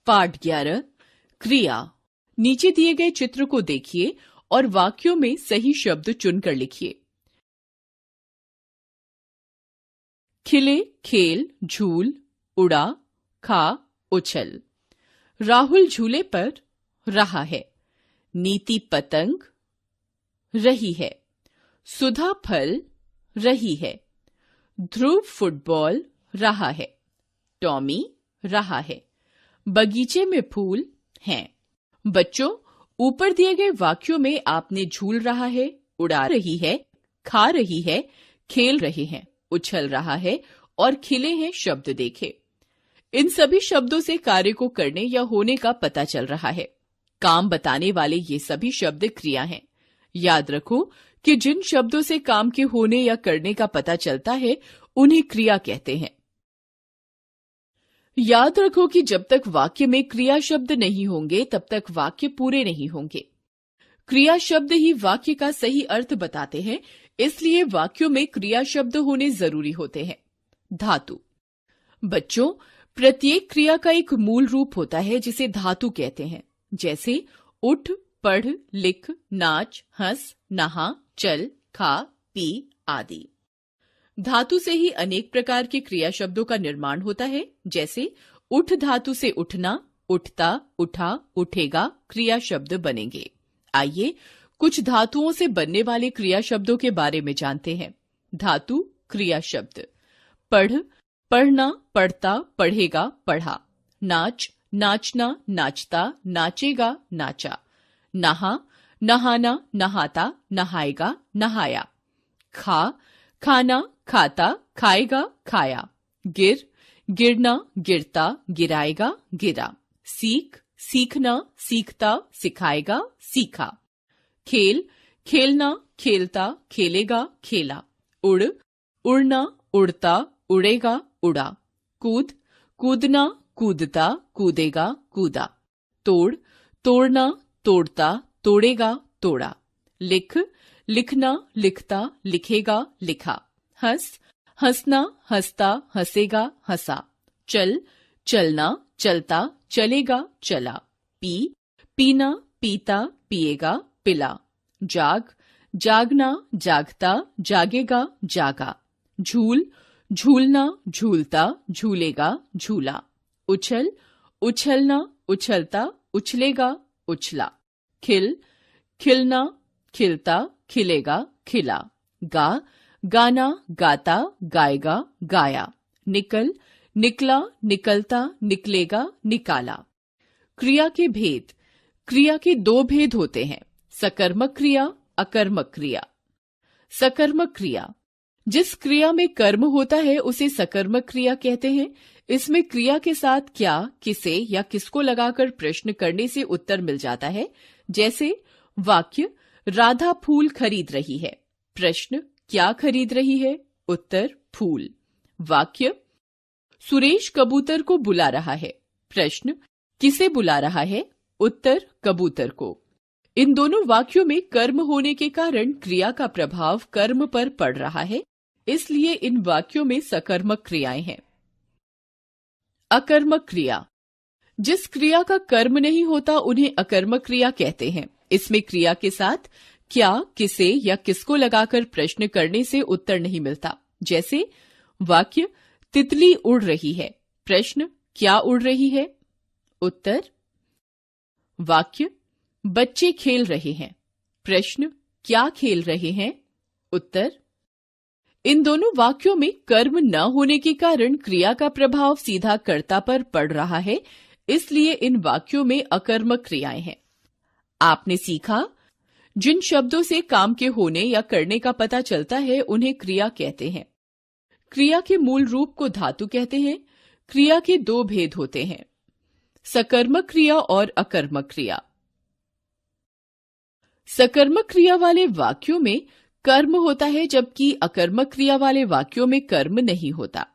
पाठ 11 क्रिया। नीचे दिए गए चित्र को देखिए और वाक्यों में सही शब्द चुनकर लिखिए। खिले, खेल, झूल, उड़ा, खा, उछल। राहुल झूले पर रहा है। नीति पतंग रही है। सुधा फल रही है। ध्रुव फुटबॉल रहा है। टॉमी रहा है। बगीचे में फूल हैं। बच्चों, ऊपर दिए गए वाक्यों में आपने झूल रहा है, उड़ा रही है, खा रही है, खेल रहे हैं, उछल रहा है और खिले हैं शब्द देखे। इन सभी शब्दों से कार्य को करने या होने का पता चल रहा है। काम बताने वाले ये सभी शब्द क्रिया हैं। याद रखो कि जिन शब्दों से काम के होने या करने का पता चलता है उन्हें क्रिया कहते हैं। याद रखो कि जब तक वाक्य में क्रिया शब्द नहीं होंगे तब तक वाक्य पूरे नहीं होंगे। क्रिया शब्द ही वाक्य का सही अर्थ बताते हैं, इसलिए वाक्यों में क्रिया शब्द होने जरूरी होते हैं। धातु। बच्चों, प्रत्येक क्रिया का एक मूल रूप होता है जिसे धातु कहते हैं, जैसे उठ, पढ़, लिख, नाच, हंस, नहा, चल, खा, पी आदि। धातु से ही अनेक प्रकार के क्रिया शब्दों का निर्माण होता है, जैसे उठ धातु से उठना, उठता, उठा, उठेगा क्रिया शब्द बनेंगे। आइए कुछ धातुओं से बनने वाले क्रिया शब्दों के बारे में जानते हैं। धातु क्रिया शब्द। पढ़, पढ़ना, पढ़ता, पढ़ेगा, पढ़ा। नाच, नाचना, नाचता, नाचेगा, नाचा। नहा, नहाना, नहाता, नहाएगा, नहाया। खा, खाना, खाता, खाएगा, खाया। गिर, गिरना, गिरता, गिराएगा, गिरा। सीख, सीखना, सीखता, सिखाएगा, सीखा। खेल, खेलना, खेलता, खेलेगा, खेला। उड़, उड़ना, उड़ता, उड़ेगा, उड़ा। कूद, कूदना, कूदता, कूदेगा, कूदा। तोड़, तोड़ना, तोड़ता, तोड़ेगा, तोड़ा। लिख, लिखना, लिखता, लिखेगा, लिखा। हंस, हंसना, हंसता, हंसेगा, हंसा। चल, चलना, चलता, चलेगा, चला। पी, पीना, पीता, पिएगा, पिला। जाग, जागना, जागता, जागेगा, जागा। झूल, झूलना, झूलता, झूलेगा, झूला। उछल, उछलना, उछलता, उछलेगा, उछला। खिल, खिलना, खिलता, खिलेगा, खिला। गा, गाना, गाता, गाएगा, गाया। निकल, निकला, निकलता, निकलेगा, निकाला। क्रिया के भेद। क्रिया के दो भेद होते हैं, सकर्मक क्रिया, अकर्मक क्रिया। सकर्मक क्रिया। जिस क्रिया में कर्म होता है उसे सकर्मक क्रिया कहते हैं। इसमें क्रिया के साथ क्या, किसे या किसको लगाकर प्रश्न करने से उत्तर मिल जाता है, जैसे वाक्य राधा फूल खरीद रही है। प्रश्न क्या खरीद रही है? उत्तर फूल। वाक्य सुरेश कबूतर को बुला रहा है। प्रश्न किसे बुला रहा है? उत्तर कबूतर को। इन दोनों वाक्यों में कर्म होने के कारण क्रिया का प्रभाव कर्म पर पड़ रहा है, इसलिए इन वाक्यों में सकर्मक क्रियाएं हैं। अकर्मक क्रिया। जिस क्रिया का कर्म नहीं होता उन्हें अकर्मक क्रिया कहते हैं। इसमें क्रिया के साथ क्या, किसे या किसको लगाकर प्रश्न करने से उत्तर नहीं मिलता, जैसे वाक्य तितली उड़ रही है। प्रश्न क्या उड़ रही है? उत्तर वाक्य बच्चे खेल रहे हैं। प्रश्न क्या खेल रहे हैं? उत्तर। इन दोनों वाक्यों में कर्म न होने के कारण क्रिया का प्रभाव सीधा कर्ता पर पड़ रहा है, इसलिए इन वाक्यों में अकर्मक क्रियाएं हैं। आपने सीखा, जिन शब्दों से काम के होने या करने का पता चलता है उन्हें क्रिया कहते हैं। क्रिया के मूल रूप को धातु कहते हैं। क्रिया के दो भेद होते हैं, सकर्मक क्रिया और अकर्मक क्रिया। सकर्मक क्रिया वाले वाक्यों में कर्म होता है, जबकि अकर्मक क्रिया वाले वाक्यों में कर्म नहीं होता।